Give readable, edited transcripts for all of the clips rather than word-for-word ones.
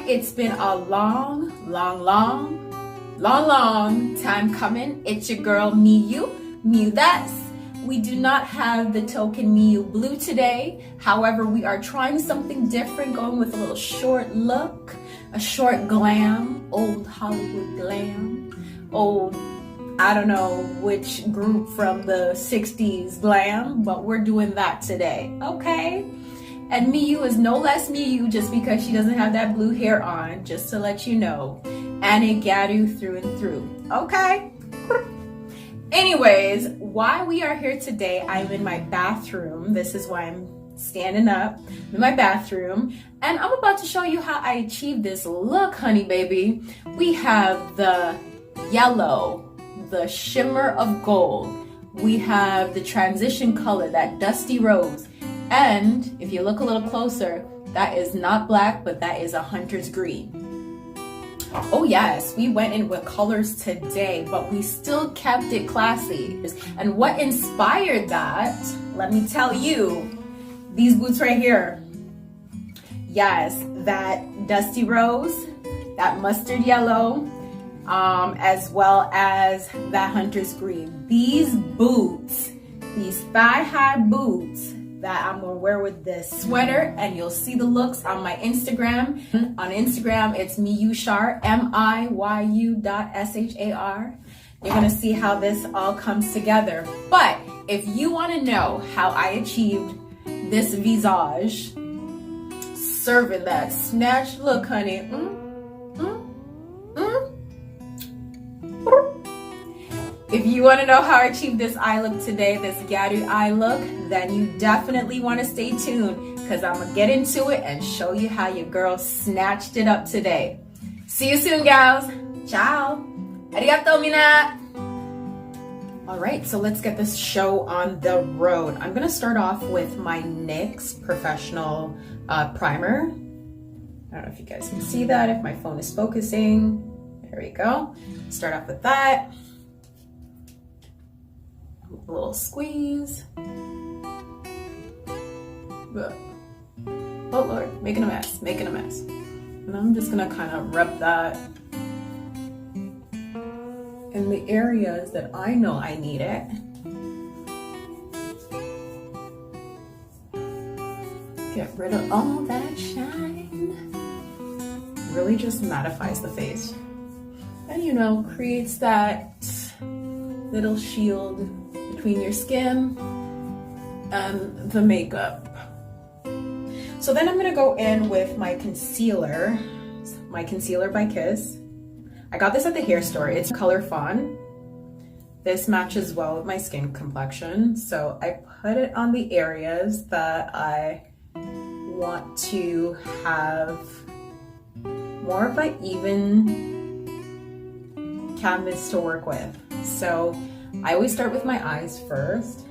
it's been a long time coming. It's your girl Miyu that's. We do not have the token Miyu blue today. However, we are trying something different, going with a little short look, a short glam, old Hollywood glam, old, I don't know which group from the 60s glam, but we're doing that today, okay? And Miyu is no less Miyu just because she doesn't have that blue hair on, just to let you know. And a Gyaru through and through, okay? Anyways, why we are here today, I'm in my bathroom. This is why I'm standing up in my bathroom. And I'm about to show you how I achieved this look, honey baby. We have the yellow, the shimmer of gold. We have the transition color, that dusty rose. And if you look a little closer, that is not black, but that is a hunter's green. Oh yes, we went in with colors today, but we still kept it classy. And what inspired that, let me tell you, these boots right here. Yes, that dusty rose, that mustard yellow, as well as that hunter's green. These boots, these thigh-high boots that I'm gonna wear with this sweater, and you'll see the looks on my Instagram. On Instagram, it's Miyushar, MIYU.SHAR. You're gonna see how this all comes together. But if you wanna know how I achieved this visage, serving that snatched look, honey, if you want to know how I achieved this eye look today, this Gyaru eye look, then you definitely want to stay tuned because I'm going to get into it and show you how your girl snatched it up today. See you soon, gals. Ciao. Arigato, mina. All right, so let's get this show on the road. I'm going to start off with my NYX Professional Primer. I don't know if you guys can see that, if my phone is focusing. There we go. Start off with that. A little squeeze. Oh Lord, making a mess. And I'm just gonna kind of rub that in the areas that I know I need it. Get rid of all that shine. Really just mattifies the face. And you know, creates that little shield between your skin and the makeup. So then I'm gonna go in with my concealer by Kiss. I got this at the hair store. It's color fawn. This matches well with my skin complexion. So I put it on the areas that I want to have more of an even canvas to work with. So I always start with my eyes first,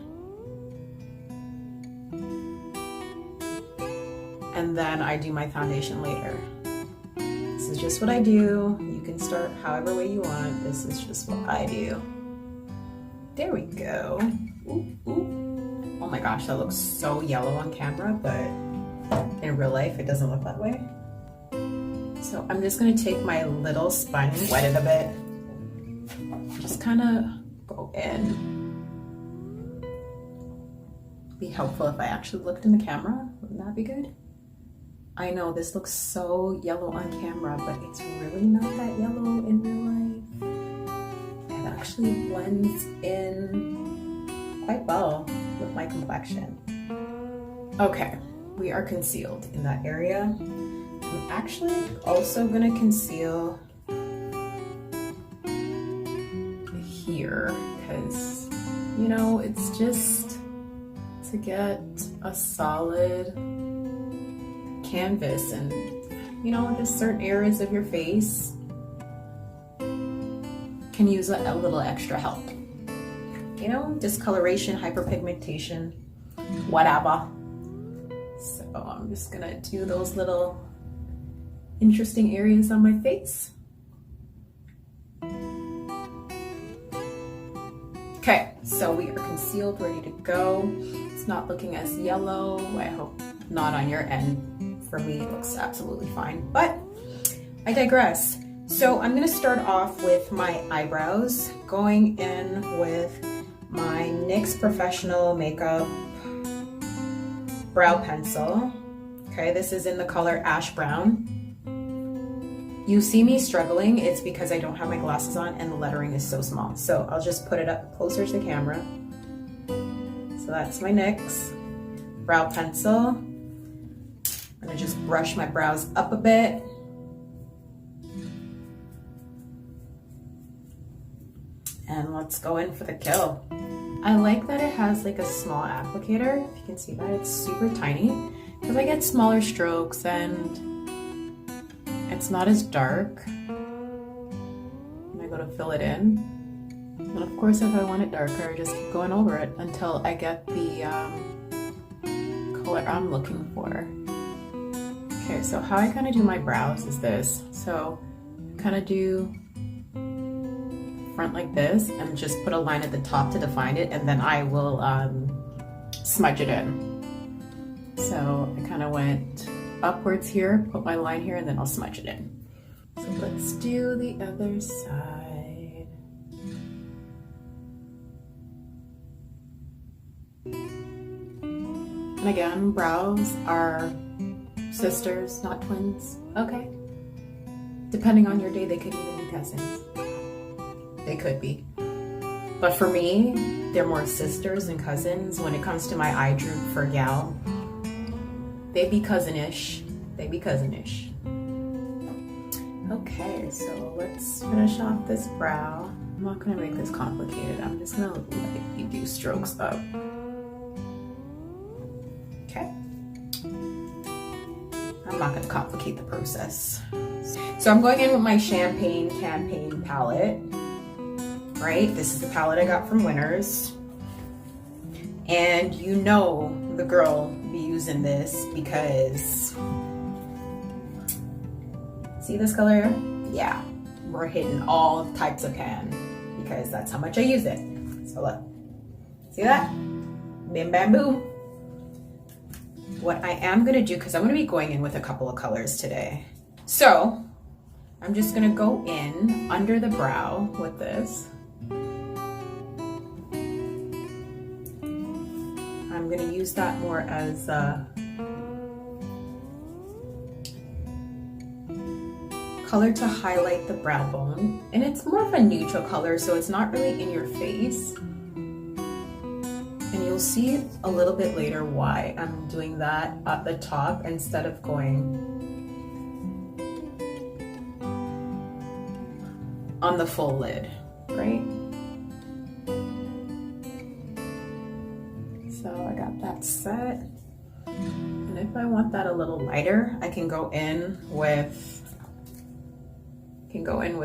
and then I do my foundation later. This is just what I do. You can start however way you want. This is just what I do. There we go. Ooh, ooh. Oh my gosh, that looks so yellow on camera, but in real life it doesn't look that way. So I'm just gonna take my little sponge, wet it a bit, just kind of go in. Be helpful if I actually looked in the camera. Wouldn't that be good? I know this looks so yellow on camera, but it's really not that yellow in real life. It actually blends in quite well with my complexion. Okay, we are concealed in that area. I'm actually also gonna conceal here because, you know, it's just to get a solid canvas, and you know, just certain areas of your face can use a little extra help. You know, discoloration, hyperpigmentation, whatever. So I'm just gonna do those little interesting areas on my face. Okay, so we are concealed, ready to go. It's not looking as yellow. I hope not on your end. For me, it looks absolutely fine. But I digress. So I'm gonna start off with my eyebrows, going in with my NYX Professional Makeup brow pencil. Okay, this is in the color Ash Brown. You see me struggling, it's because I don't have my glasses on and the lettering is so small. So I'll just put it up closer to the camera. So that's my NYX brow pencil. I'm gonna just brush my brows up a bit. And let's go in for the kill. I like that it has like a small applicator. If you can see that, it's super tiny. Because I get smaller strokes and it's not as dark. And I go to fill it in. And of course, if I want it darker, I just keep going over it until I get the color I'm looking for. Okay, so how I kind of do my brows is this. So I kind of do front like this and just put a line at the top to define it, and then I will smudge it in. So I kind of went upwards here, put my line here, and then I'll smudge it in. So let's do the other side. And again, brows are sisters, not twins, okay? Depending on your day, they could even be cousins. They could be. But for me, they're more sisters than cousins. When it comes to my eye droop for gal, they be cousin-ish. They be cousin-ish. Okay, so let's finish off this brow. I'm not gonna make this complicated. I'm just gonna let you do strokes up. Okay. I'm not gonna complicate the process. So I'm going in with my Champagne Campaign palette. Right? This is the palette I got from Winners. And you know the girl be using this because, see this color here? Yeah, we're hitting all types of pan because that's how much I use it. So look, see that? Bim bam boom. What I am gonna do, because I'm gonna be going in with a couple of colors today. So I'm just gonna go in under the brow with this. I'm going to use that more as a color to highlight the brow bone. And it's more of a neutral color, so it's not really in your face. And you'll see a little bit later why I'm doing that at the top instead of going on the full lid, right? So I got that set. And if I want that a little lighter, I can go in with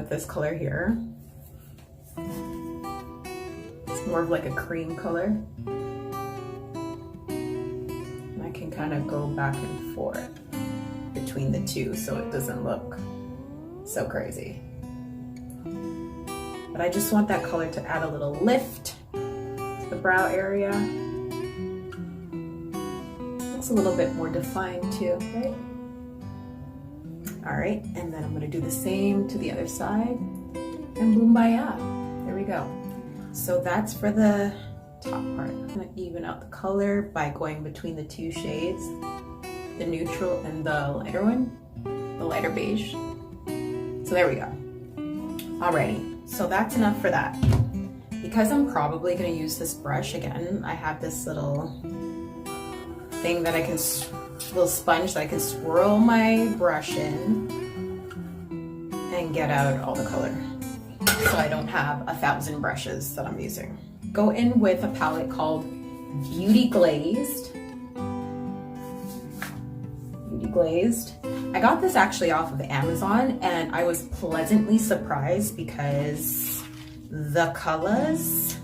this color here. It's more of like a cream color. And I can kind of go back and forth between the two so it doesn't look so crazy. But I just want that color to add a little lift to the brow area. Looks a little bit more defined too, right? All right, and then I'm gonna do the same to the other side, and boom, baya. There we go. So that's for the top part. I'm gonna even out the color by going between the two shades, the neutral and the lighter one, the lighter beige. So there we go. Alrighty, so that's enough for that. Because I'm probably gonna use this brush again, I have this little thing that I can, little sponge that I can swirl my brush in and get out all the color. So I don't have 1,000 brushes that I'm using. Go in with a palette called Beauty Glazed. Beauty Glazed. I got this actually off of Amazon and I was pleasantly surprised because the colors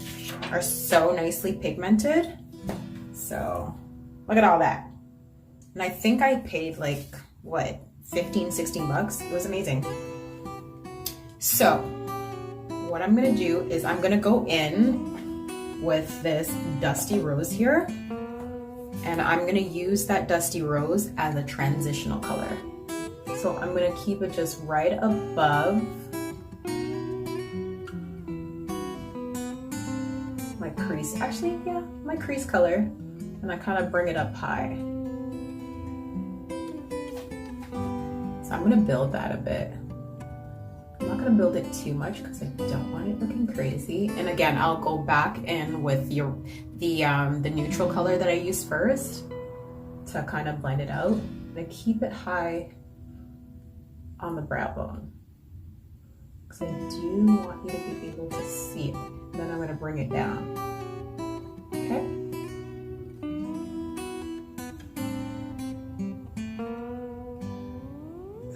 are so nicely pigmented. So look at all that. And I think I paid like, what, 15, 16 bucks? It was amazing. So what I'm gonna do is I'm gonna go in with this Dusty Rose here. And I'm gonna use that Dusty Rose as a transitional color. So So I'm gonna keep it just right above my crease. Actually, yeah, my crease color. And I kind of bring it up high. So I'm gonna build that a bit. I'm not gonna build it too much because I don't want it looking crazy. And again, I'll go back in with the neutral color that I used first to kind of blend it out. And I keep it high on the brow bone because I do want you to be able to see it. And then I'm gonna bring it down. Okay.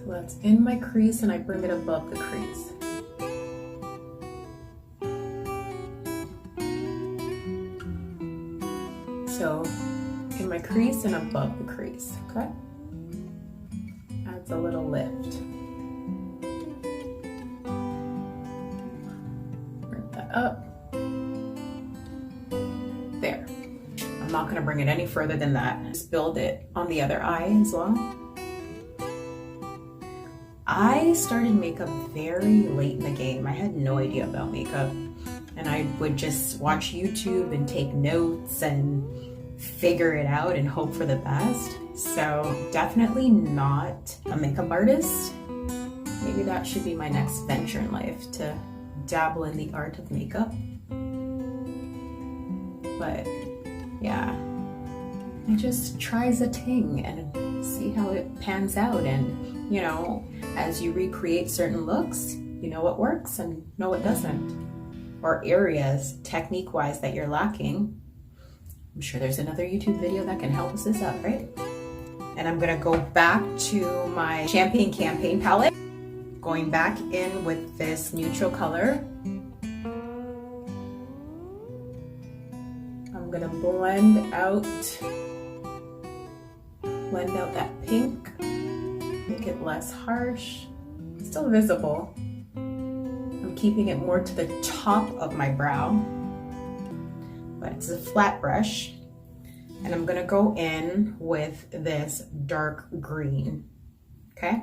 That's in my crease and I bring it above the crease. So in my crease and above the crease, okay? Adds a little lift. Bring that up. There. I'm not gonna bring it any further than that. Just build it on the other eye as well. I started makeup very late in the game. I had no idea about makeup, and I would just watch YouTube and take notes and figure it out and hope for the best. So definitely not a makeup artist. Maybe that should be my next venture in life, to dabble in the art of makeup. But yeah, I just tries a ting and see how it pans out. And you know, as you recreate certain looks, you know what works and know what doesn't. Or areas, technique-wise, that you're lacking. I'm sure there's another YouTube video that can help us this out, right? And I'm gonna go back to my Champagne Campaign palette. Going back in with this neutral color. I'm gonna blend out that pink. Make it less harsh, still visible. I'm keeping it more to the top of my brow, but it's a flat brush. And I'm gonna go in with this dark green, okay?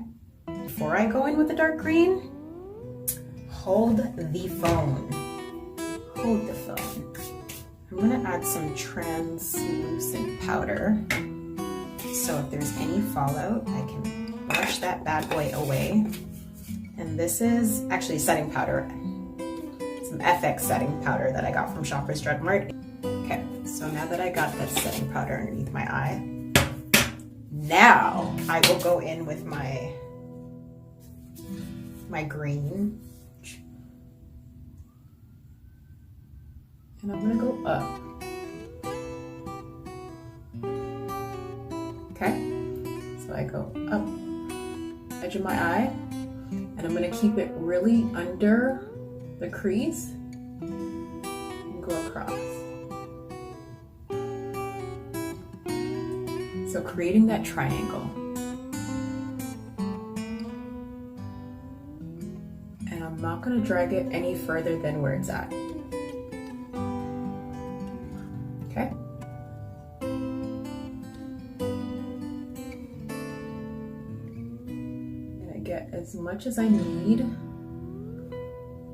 Before I go in with the dark green, hold the phone. Hold the phone. I'm gonna add some translucent powder. So if there's any fallout, I can brush that bad boy away. And this is actually setting powder, some FX setting powder that I got from Shoppers Drug Mart. Okay, so now that I got that setting powder underneath my eye, now I will go in with my green. And I'm gonna go up. Okay, so I go up, edge of my eye, and I'm gonna keep it really under the crease and go across. So creating that triangle. And I'm not gonna drag it any further than where it's at. Okay? Get as much as I need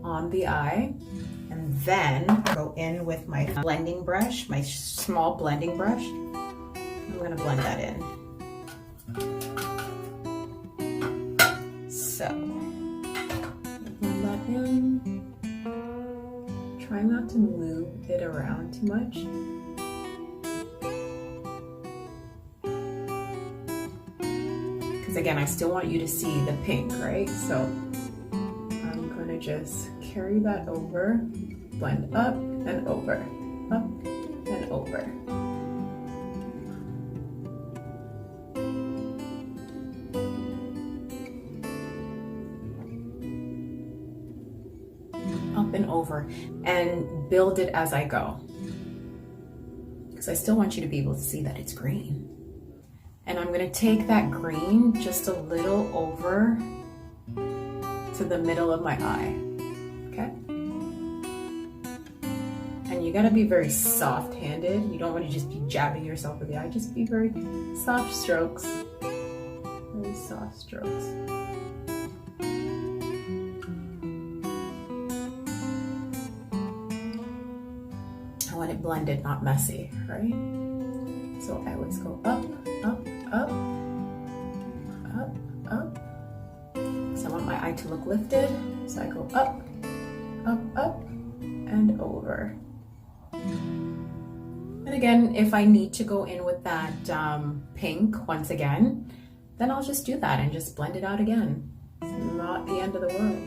on the eye, and then go in with my blending brush, my small blending brush. I'm gonna blend that in. So, blend that in. Try not to move it around too much. Again, I still want you to see the pink, right? So I'm gonna just carry that over, blend up and over, up and over. Up and over, and build it as I go. Because I still want you to be able to see that it's green. And I'm gonna take that green just a little over to the middle of my eye, okay? And you gotta be very soft-handed. You don't wanna just be jabbing yourself with the eye, just be very soft strokes. Really soft strokes. I want it blended, not messy, right? So I always go up, up, up, up, up. So I want my eye to look lifted. So I go up, up, up, and over. And again, if I need to go in with that pink once again, then I'll just do that and just blend it out again. It's not the end of the world.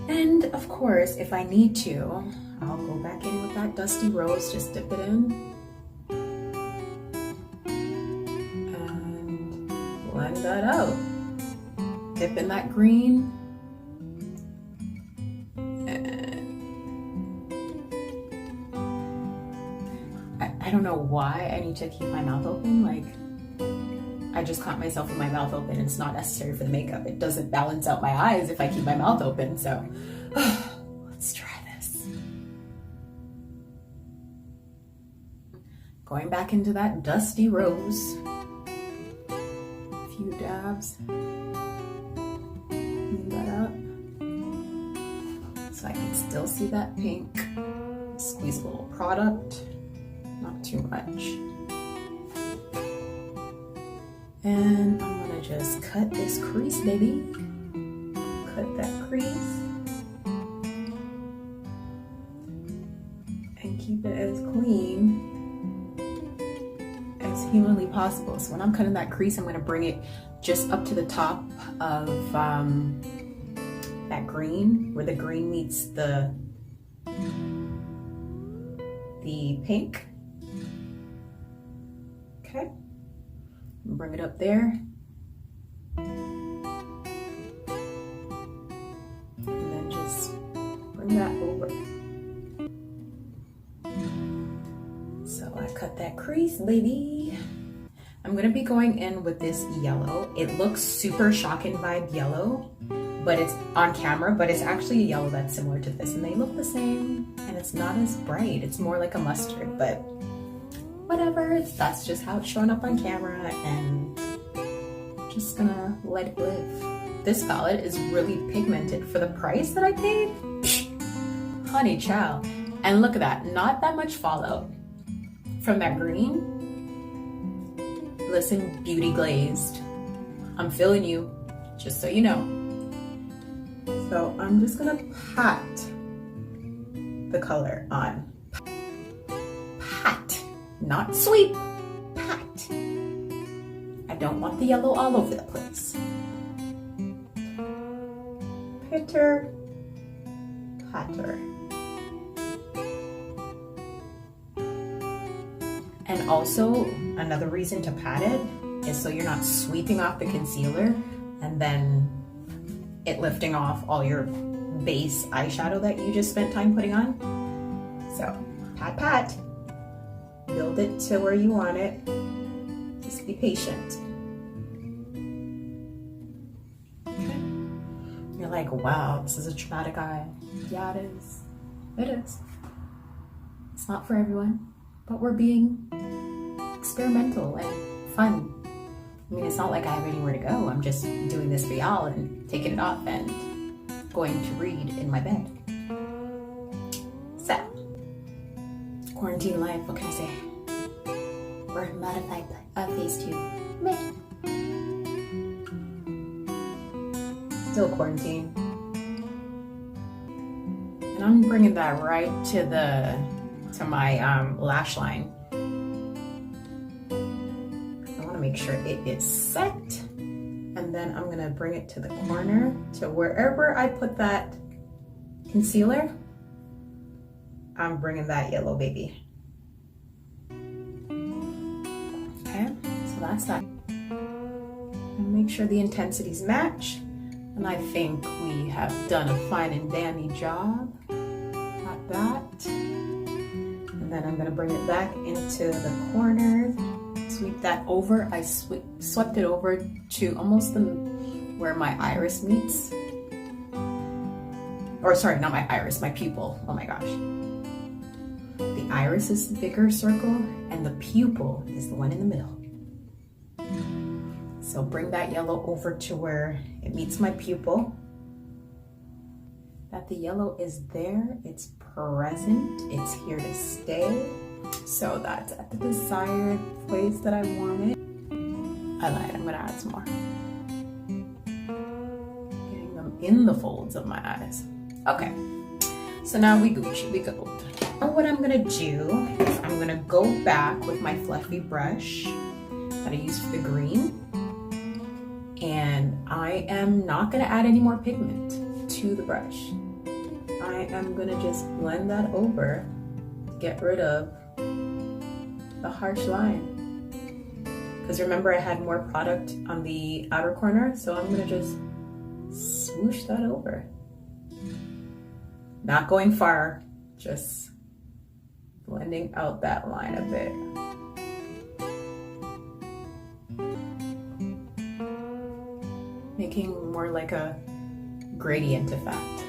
And of course, if I need to, I'll go back in with that dusty rose, just dip it in. And blend that out. Dip in that green. And I don't know why I need to keep my mouth open. Like, I just caught myself with my mouth open. It's not necessary for the makeup. It doesn't balance out my eyes if I keep my mouth open. So let's try this. Going back into that dusty rose. A few dabs. Clean that up. So I can still see that pink. Squeeze a little product. Not too much. And I'm gonna just cut this crease, baby. Cut that crease. And keep it as clean as humanly possible. So when I'm cutting that crease, I'm gonna bring it just up to the top of that green, where the green meets the pink. Okay. Bring it up there. And then just bring that over. So I cut that crease, baby. I'm gonna be going in with this yellow. It looks super Shock and Vibe yellow, but it's on camera, but it's actually a yellow that's similar to this, and they look the same, and it's not as bright. It's more like a mustard, but whatever, that's just how it's showing up on camera, and I'm just gonna let it live. This palette is really pigmented for the price that I paid. Honey chow. And look at that, not that much fallout from that green. Listen, beauty glazed. I'm feeling you, just so you know. So I'm just gonna pat the color on. Pat, not sweep, pat. I don't want the yellow all over the place. Pitter, patter. And also, another reason to pat it is so you're not sweeping off the concealer and then it lifting off all your base eyeshadow that you just spent time putting on. So, pat, pat. Build it to where you want it. Just be patient. Okay. You're like, wow, this is a traumatic eye. Yeah, it is. It is. It's not for everyone, but we're being experimental and fun. I mean, it's not like I have anywhere to go. I'm just doing this for y'all and taking it off and going to read in my bed. So, quarantine life, what can I say? We're modified phase 2. Meh. Still quarantine. And I'm bringing that right to my lash line. Make sure it is set, and then I'm gonna bring it to the corner to wherever I put that concealer. I'm bringing that yellow baby. Okay, so that's that. And make sure the intensities match, and I think we have done a fine and dandy job at that. And then I'm gonna bring it back into the corner. Sweep that over. I swept it over to almost where my iris meets. Or sorry, not my iris, my pupil. Oh my gosh. The iris is the bigger circle and the pupil is the one in the middle. So bring that yellow over to where it meets my pupil. That the yellow is there, it's present, it's here to stay. So that's at the desired place that I want it. I lied, I'm gonna add some more. Getting them in the folds of my eyes. Okay, so now we Gucci, we gold. Now what I'm gonna do is I'm gonna go back with my fluffy brush that I used for the green. And I am not gonna add any more pigment to the brush. I am gonna just blend that over to get rid of the harsh line. Because remember I had more product on the outer corner, so I'm gonna just swoosh that over. Not going far, just blending out that line a bit. Making more like a gradient effect.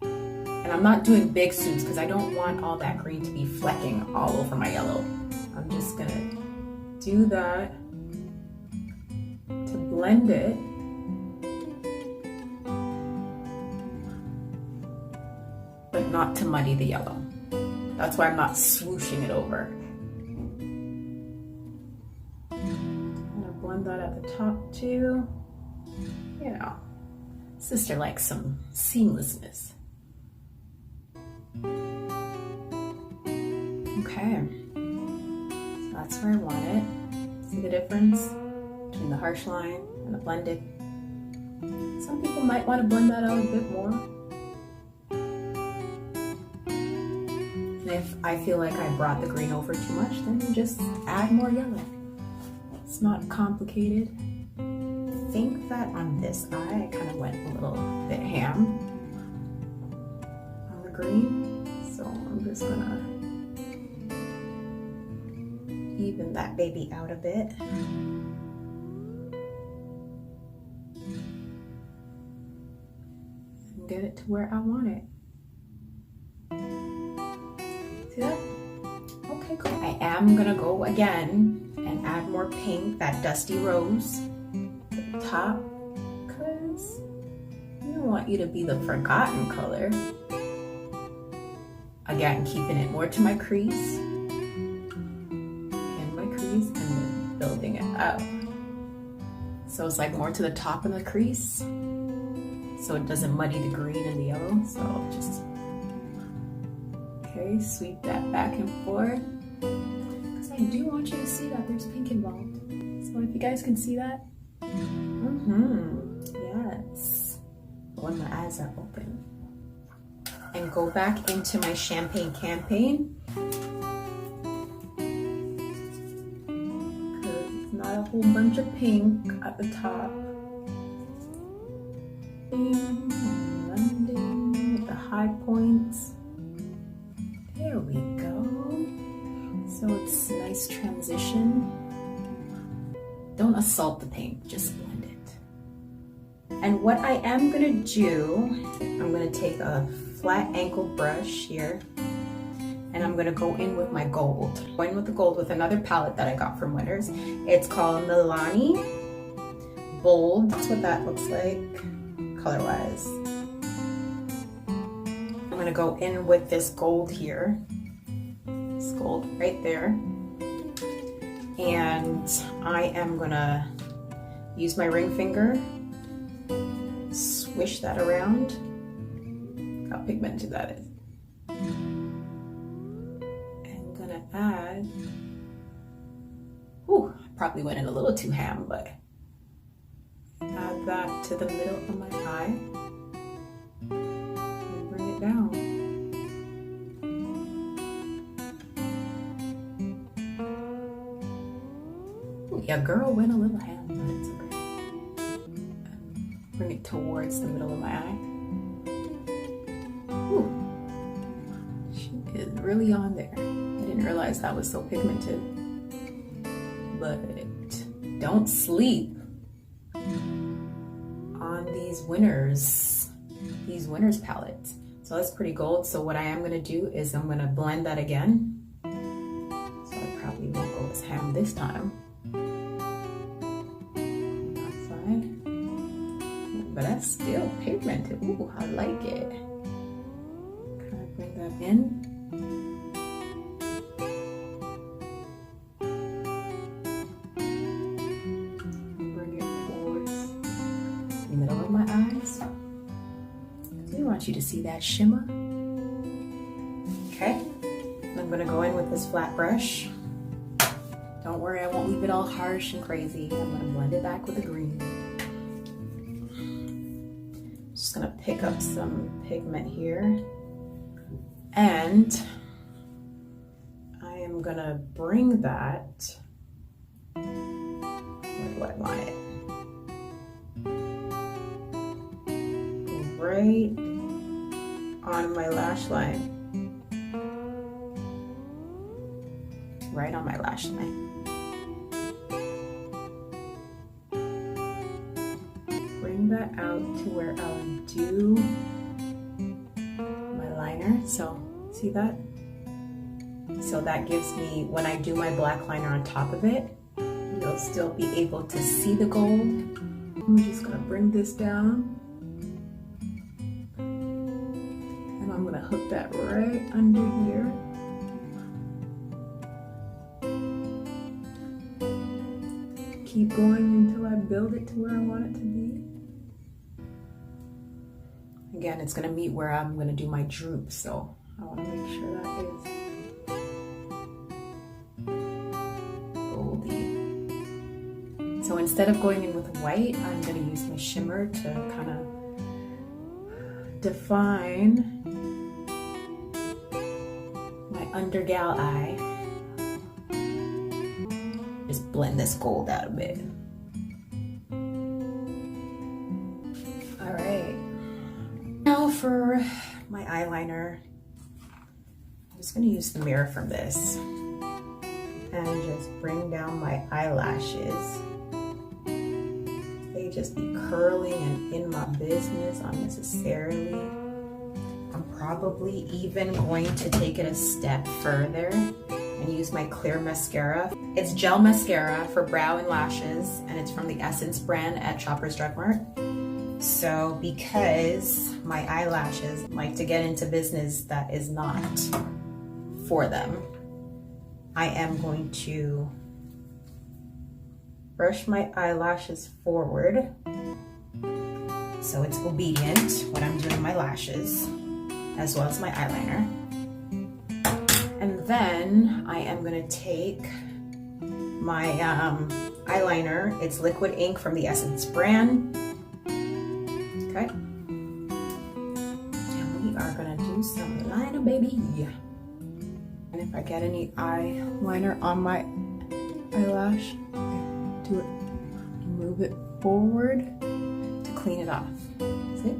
And I'm not doing big swoops because I don't want all that green to be flecking all over my yellow. I'm just gonna do that to blend it. But not to muddy the yellow. That's why I'm not swooshing it over. Blend that at the top too. You know, sister likes some seamlessness. Okay, so that's where I want it. See the difference between the harsh line and the blended? Some people might want to blend that out a bit more. And if I feel like I brought the green over too much, then just add more yellow. It's not complicated. I think that on this eye, I kind of went a little bit ham on the green. So I'm just gonna even that baby out a bit. And get it to where I want it. See that? Okay, cool. I am gonna go again and add more pink, that dusty rose, to the top, because we don't want you to be the forgotten color. Again, keeping it more to my crease, and then building it up. So it's like more to the top of the crease, so it doesn't muddy the green and the yellow. So I'll just, okay, sweep that back and forth. I do want you to see that there's pink involved. So if you guys can see that. Yes. When my eyes are open. And go back into my champagne campaign. Because it's not a whole bunch of pink at the top. And blending with the high points. There we go. So it's a nice transition. Don't assault the paint, just blend it. And what I am gonna do, I'm gonna take a flat ankle brush here, and I'm gonna go in with my gold. Go in with the gold with another palette that I got from Winners. It's called Milani Bold. That's what that looks like, color-wise. I'm gonna go in with this gold here. Gold right there, and I am gonna use my ring finger, swish that around. Look how pigmented that is. I'm gonna add, I probably went in a little too ham, but add that to the middle of my eye and bring it down. Yeah, girl went a little ham, but it's okay. Bring it towards the middle of my eye. Ooh. She is really on there. I didn't realize that was so pigmented. But don't sleep on these Winners palettes. So that's pretty gold. So what I am gonna do is I'm gonna blend that again. So I probably won't go as ham this time. but that's still pigmented. Ooh, I like it. Kind of bring that in. Bring it towards the middle of my eyes. We want you to see that shimmer. Okay, I'm gonna go in with this flat brush. Don't worry, I won't leave it all harsh and crazy. I'm gonna blend it back with the green. Just gonna pick up some pigment here. And I am gonna bring that, where do I want it? Right on my lash line. Right on my lash line. Bring that out to where I'll do my liner. So, see that? So that gives me, when I do my black liner on top of it, you'll still be able to see the gold. I'm just gonna bring this down. And I'm gonna hook that right under here. Keep going until I build it to where I want it to be. Again, it's gonna meet where I'm gonna do my droop, so I wanna make sure that is goldy. So instead of going in with white, I'm gonna use my shimmer to kind of define my under gal eye. Just blend this gold out a bit. All right. Now for my eyeliner, I'm just gonna use the mirror from this and just bring down my eyelashes. They just be curling and in my business unnecessarily. I'm probably even going to take it a step further and use my clear mascara. It's gel mascara for brow and lashes, and it's from the Essence brand at Shoppers Drug Mart. So because my eyelashes like to get into business that is not for them, I am going to brush my eyelashes forward so it's obedient when I'm doing my lashes, as well as my eyeliner. And then I am gonna take my eyeliner. It's liquid ink from the Essence brand. Okay. And we are gonna do some liner, baby. And if I get any eyeliner on my eyelash, do it, move it forward to clean it off. See?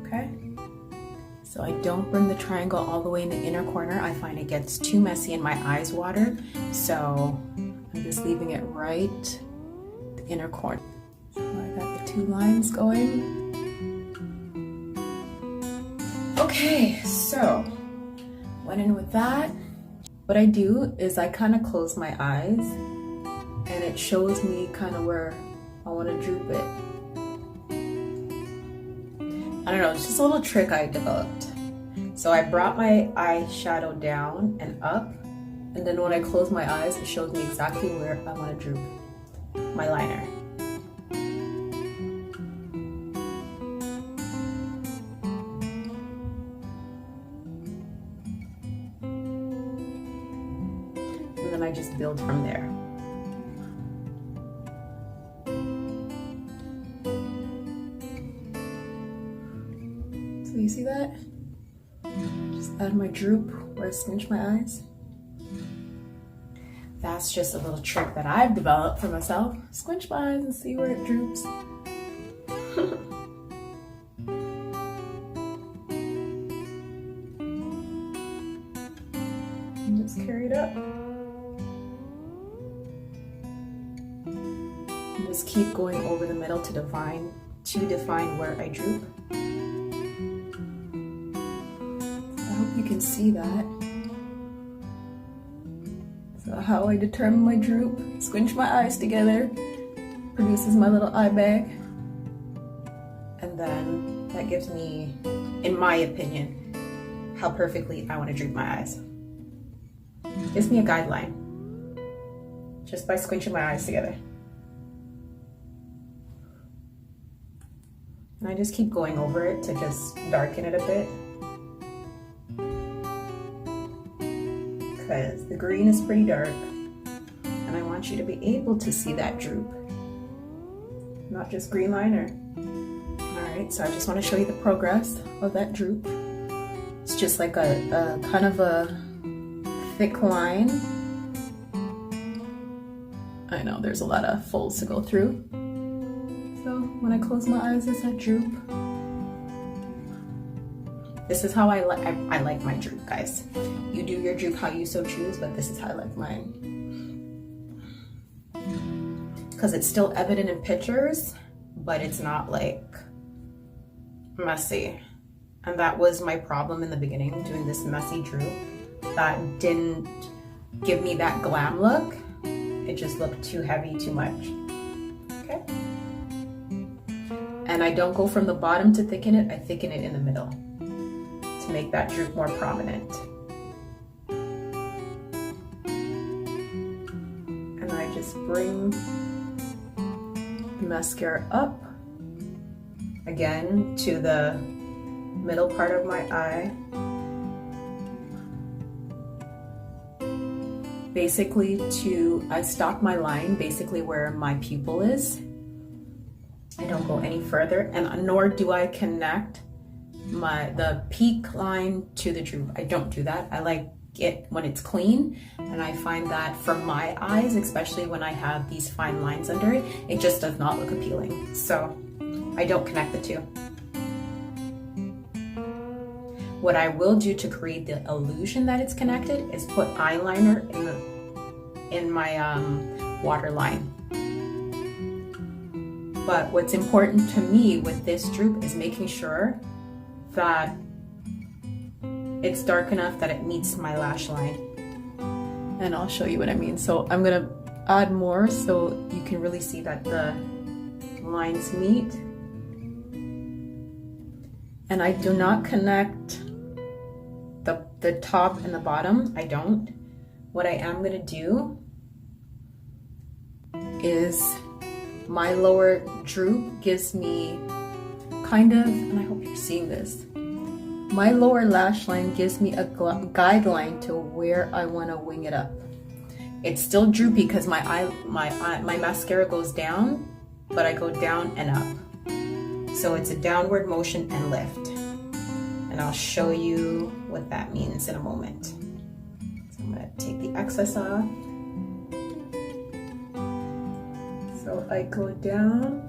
Okay. So I don't bring the triangle all the way in the inner corner. I find it gets too messy and my eyes water. So I'm just leaving it right the inner corner. So I got the two lines going. Okay, so went in with that. What I do is I kind of close my eyes and it shows me kind of where I want to droop it. I don't know, it's just a little trick I developed. So I brought my eyeshadow down and up, and then when I close my eyes, it shows me exactly where I want to droop my liner. And then I just build from there. So you see that? Just add my droop where I squinch my eyes. That's just a little trick that I've developed for myself. Squinch my eyes and see where it droops. And just carry it up. And just keep going over the middle to define where I droop. You can see that. So how I determine my droop, squinch my eyes together, produces my little eye bag. And then that gives me, in my opinion, how perfectly I want to droop my eyes. Gives me a guideline just by squinching my eyes together. And I just keep going over it to just darken it a bit. Because the green is pretty dark and I want you to be able to see that droop, not just green liner. Alright, so I just want to show you the progress of that droop. It's just like a kind of a thick line. I know there's a lot of folds to go through. So when I close my eyes, it's that droop. This is how I like my droop, guys. You do your droop how you so choose, but this is how I like mine. Because it's still evident in pictures, but it's not like messy. And that was my problem in the beginning, doing this messy droop. That didn't give me that glam look. It just looked too heavy, too much. Okay. And I don't go from the bottom to thicken it, I thicken it in the middle to make that droop more prominent. And I just bring the mascara up again to the middle part of my eye. Basically I stop my line basically where my pupil is. I don't go any further, and nor do I connect the peak line to the droop. I don't do that. I like it when it's clean, and I find that for my eyes, especially when I have these fine lines under it, it just does not look appealing. So I don't connect the two. What I will do to create the illusion that it's connected is put eyeliner in my waterline. But what's important to me with this droop is making sure that it's dark enough that it meets my lash line. And I'll show you what I mean. So I'm gonna add more so you can really see that the lines meet. And I do not connect the top and the bottom. I don't. What I am gonna do is my lower droop gives me kind of, and I hope you're seeing this, my lower lash line gives me a guideline to where I want to wing it up. It's still droopy because my mascara goes down, but I go down and up. So it's a downward motion and lift. And I'll show you what that means in a moment. So I'm going to take the excess off. So I go down.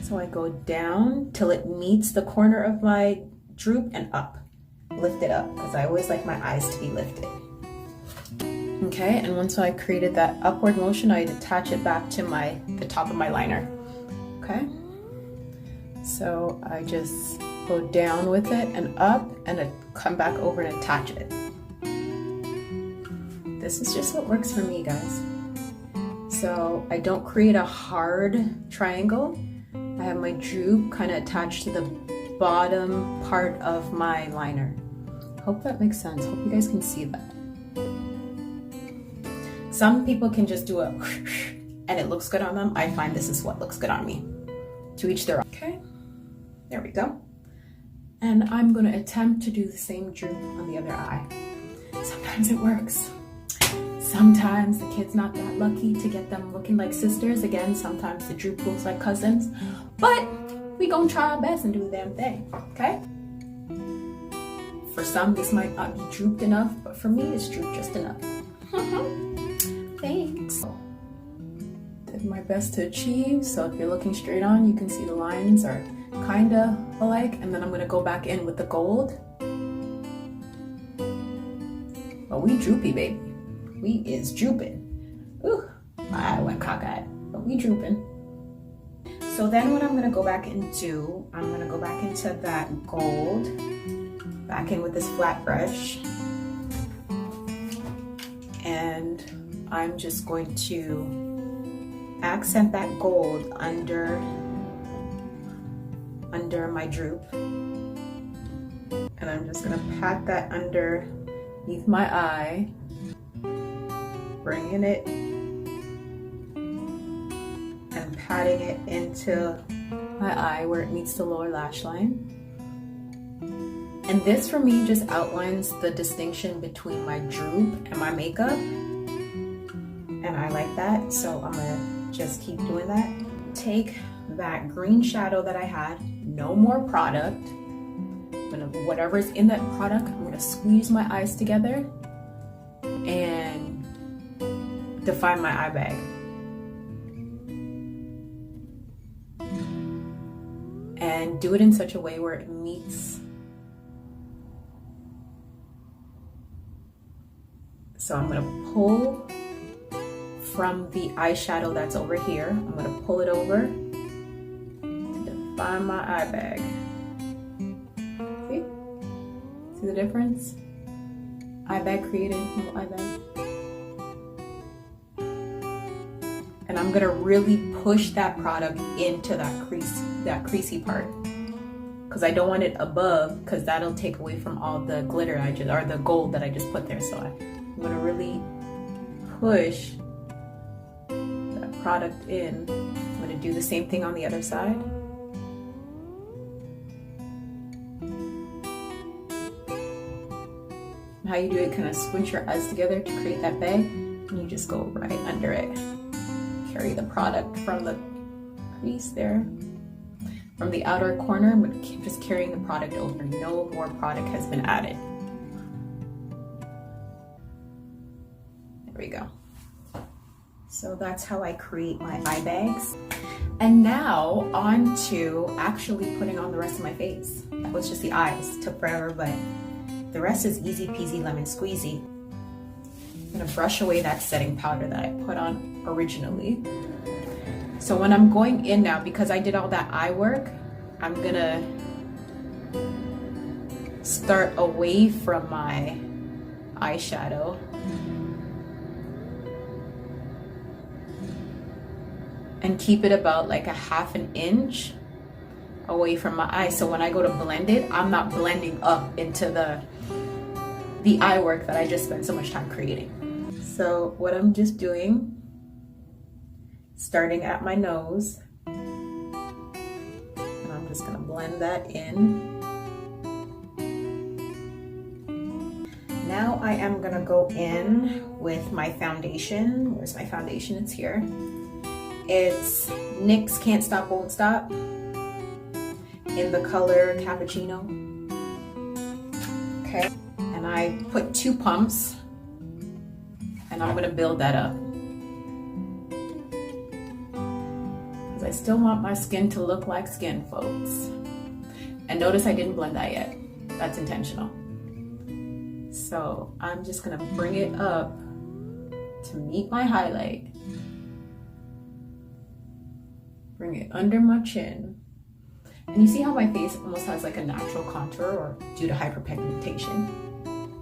So I go down till it meets the corner of my droop and up. Lift it up, because I always like my eyes to be lifted. Okay, and once I created that upward motion, I attach it back to the top of my liner. Okay, so I just go down with it and up, and I come back over and attach it. This is just what works for me, guys. So I don't create a hard triangle. I have my droop kind of attached to the bottom part of my liner. Hope that makes sense. Hope you guys can see that. Some people can just do a and it looks good on them. I find this is what looks good on me. To each their own. Okay, there we go. And I'm going to attempt to do the same droop on the other eye. Sometimes it works. Sometimes the kid's not that lucky to get them looking like sisters. Again, sometimes the droop looks like cousins. But we gonna try our best and do the damn thing, okay? For some, this might not be drooped enough, but for me, it's drooped just enough. Thanks. Did my best to achieve. So if you're looking straight on, you can see the lines are kinda alike. And then I'm gonna go back in with the gold. But we droopy, baby. We is drooping. Ooh, I went cockeyed, but we drooping. So then what I'm gonna go back into, I'm gonna go back into that gold, back in with this flat brush. And I'm just going to accent that gold under my droop. And I'm just gonna pat that underneath my eye, bringing it and patting it into my eye where it meets the lower lash line. And this for me just outlines the distinction between my droop and my makeup. And I like that, so I'm gonna just keep doing that. Take that green shadow that I had, no more product. I'm gonna, whatever's in that product, I'm gonna squeeze my eyes together and define my eye bag. And do it in such a way where it meets. So I'm gonna pull from the eyeshadow that's over here. I'm gonna pull it over to define my eye bag. See? See the difference? Eye bag created, no eye bag. And I'm gonna really push that product into that crease, that creasy part. Because I don't want it above, because that'll take away from all the glitter or the gold that I just put there. So I'm gonna really push that product in. I'm gonna do the same thing on the other side. And how you do it, kind of squinch your eyes together to create that bag, and you just go right under it. Carry the product from the crease there. From the outer corner, I'm gonna keep just carrying the product over. No more product has been added. There we go. So that's how I create my eye bags. And now on to actually putting on the rest of my face. That was just the eyes, took forever, but the rest is easy peasy lemon squeezy. I'm gonna brush away that setting powder that I put on originally. So when I'm going in now, because I did all that eye work, I'm gonna start away from my eyeshadow and keep it about like a ½ an inch away from my eye. So when I go to blend it, I'm not blending up into the eye work that I just spent so much time creating. So what I'm just doing, starting at my nose, and I'm just gonna blend that in. Now I am gonna go in with my foundation. Where's my foundation? It's here. It's NYX Can't Stop Won't Stop in the color Cappuccino. Okay, and I put 2 pumps, and I'm gonna build that up. Because I still want my skin to look like skin, folks. And notice I didn't blend that yet. That's intentional. So I'm just gonna bring it up to meet my highlight. Bring it under my chin. And you see how my face almost has like a natural contour, or due to hyperpigmentation.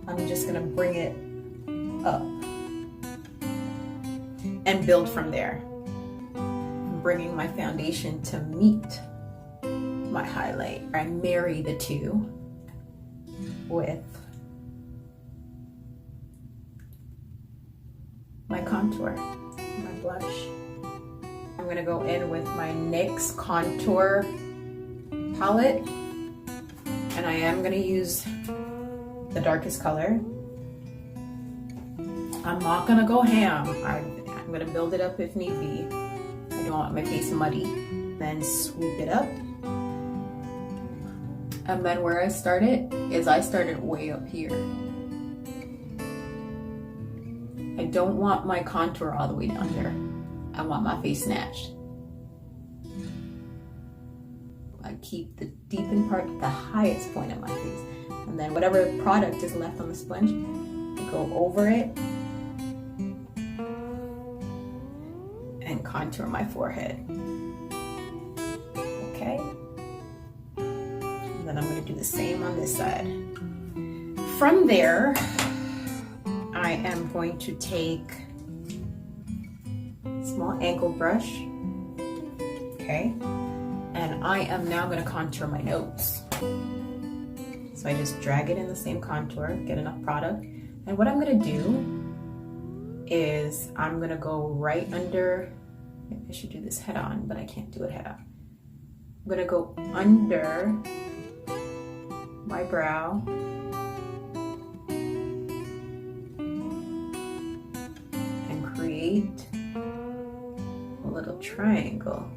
I'm just gonna bring it up and build from there. I'm bringing my foundation to meet my highlight. I marry the two with my contour, my blush. I'm gonna go in with my NYX contour palette, and I am gonna use the darkest color. I'm not gonna go ham. I'm gonna build it up if need be. I don't want my face muddy. Then sweep it up. And then where I started is I started way up here. I don't want my contour all the way down here. I want my face snatched. I keep the deepened part at the highest point of my face. And then whatever product is left on the sponge, I go over it and contour my forehead. Okay? And then I'm gonna do the same on this side. From there, I am going to take a small angle brush, okay? And I am now gonna contour my nose. So I just drag it in the same contour, get enough product. And what I'm gonna do is I'm gonna go right under, maybe I should do this head on, but I can't do it head on. I'm gonna go under my brow and create a little triangle.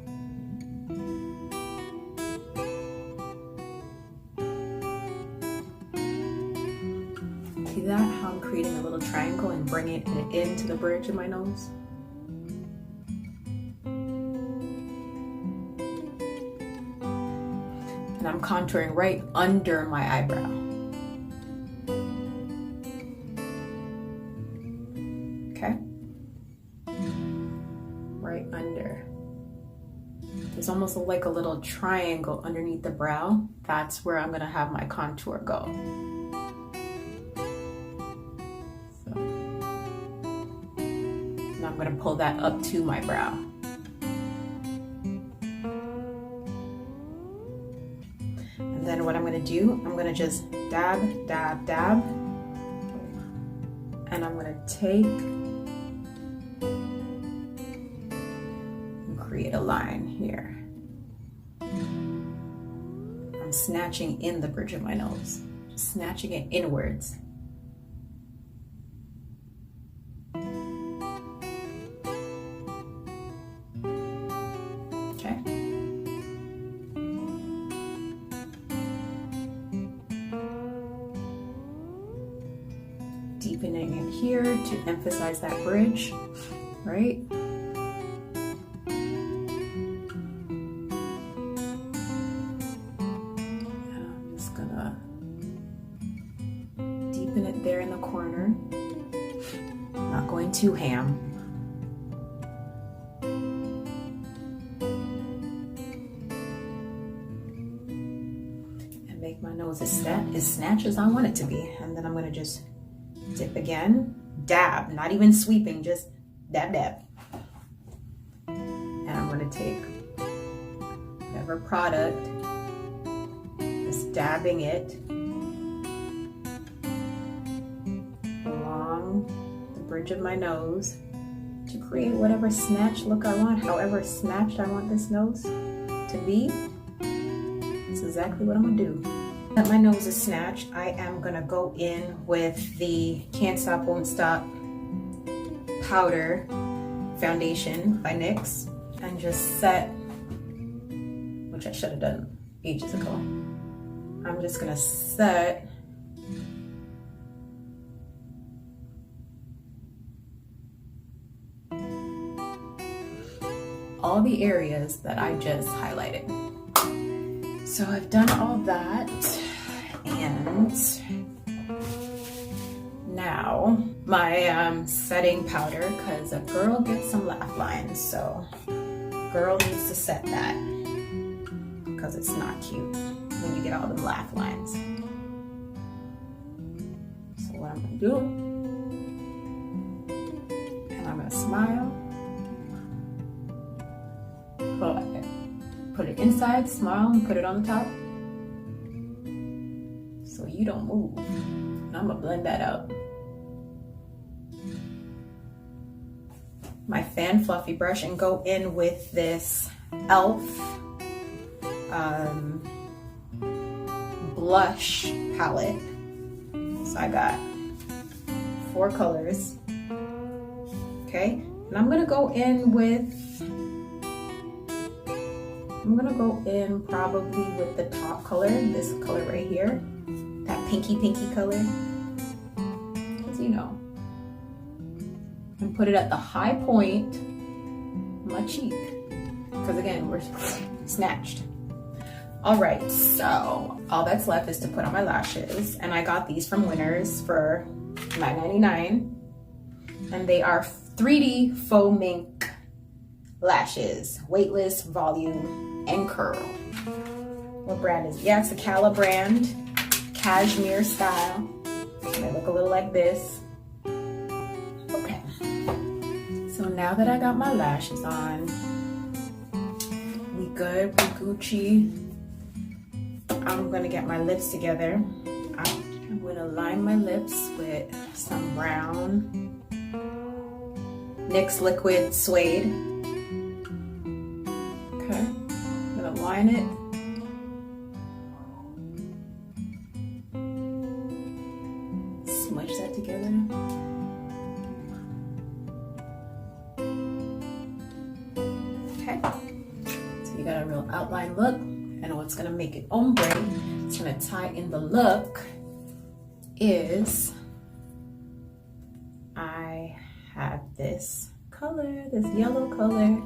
See that? How I'm creating a little triangle and bringing it into the bridge of my nose? And I'm contouring right under my eyebrow. Okay? Right under. There's almost like a little triangle underneath the brow. That's where I'm gonna have my contour go. So, and I'm gonna pull that up to my brow. Then what I'm gonna do, I'm gonna just dab, dab, dab. And I'm gonna take and create a line here. I'm snatching in the bridge of my nose, just snatching it inwards. Okay. Deepening it here to emphasize that bridge, right? And I'm just gonna deepen it there in the corner. Not going too ham. And make my nose as snatched as I want it to be. And then I'm gonna just dip again, dab, not even sweeping, just dab, dab. And I'm gonna take whatever product, just dabbing it along the bridge of my nose to create whatever snatch look I want, however snatched I want this nose to be. That's exactly what I'm gonna do. That my nose is snatched, I am gonna go in with the Can't Stop Won't Stop powder foundation by NYX and just set, which I should have done ages ago. I'm just gonna set all the areas that I just highlighted. So I've done all that, and now my setting powder, because a girl gets some laugh lines, so girl needs to set that because it's not cute when you get all them laugh lines. So what I'm gonna do, and I'm gonna smile, put it inside, smile, and put it on the top so you don't move. And I'm gonna blend that out. My fan fluffy brush and go in with this e.l.f. Blush palette. So I got 4 colors. Okay, and I'm gonna go in probably with the top color, this color right here, that pinky color, because you know, and put it at the high point of my cheek, because again, we're snatched. All right, so all that's left is to put on my lashes, and I got these from Winners for $9.99, and they are 3D faux mink lashes, weightless, volume, and curl. What brand is it? Yeah, it's the Cala brand, cashmere style. And they look a little like this. So now that I got my lashes on, we good, we Gucci. I'm gonna get my lips together. I'm gonna line my lips with some brown NYX Liquid Suede. Okay, I'm gonna line it. Smudge that together. Okay, so you got a real outline look. And what's gonna make it ombre, it's gonna tie in the look, is I have this color, this yellow color.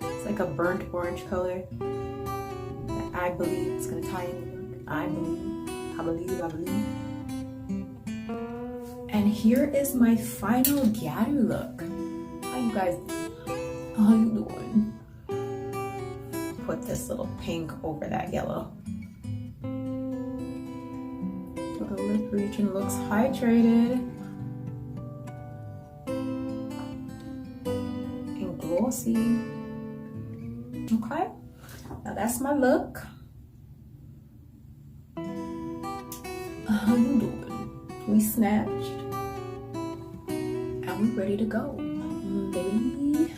It's like a burnt orange color that I believe is gonna tie in the look. I believe. And here is my final Gyaru look. How you guys, how you doing? Put this little pink over that yellow. So the lip region looks hydrated and glossy. Okay, now that's my look. How you doing? We snatched and we're ready to go, baby.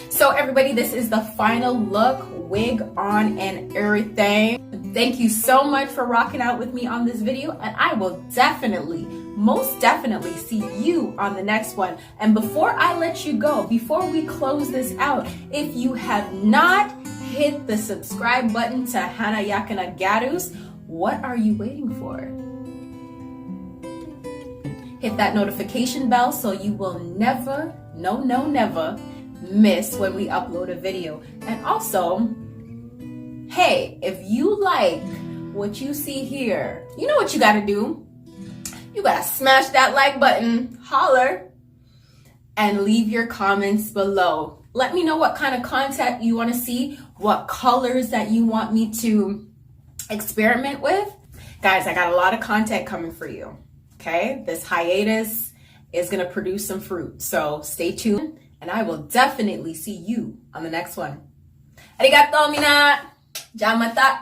So everybody, this is the final look, wig on and everything. Thank you so much for rocking out with me on this video, and I will definitely, most definitely see you on the next one. And before I let you go, before we close this out, if you have not hit the subscribe button to Hana Yakana Gyarus, what are you waiting for? Hit that notification bell so you will never, never miss when we upload a video. And also, hey, if you like what you see here, you know what you gotta do. You gotta smash that like button, holler, and leave your comments below. Let me know what kind of content you want to see, what colors that you want me to experiment with. Guys, I got a lot of content coming for you. Okay, this hiatus is gonna produce some fruit, so stay tuned. And I will definitely see you on the next one. Arigato, mina! Jamata!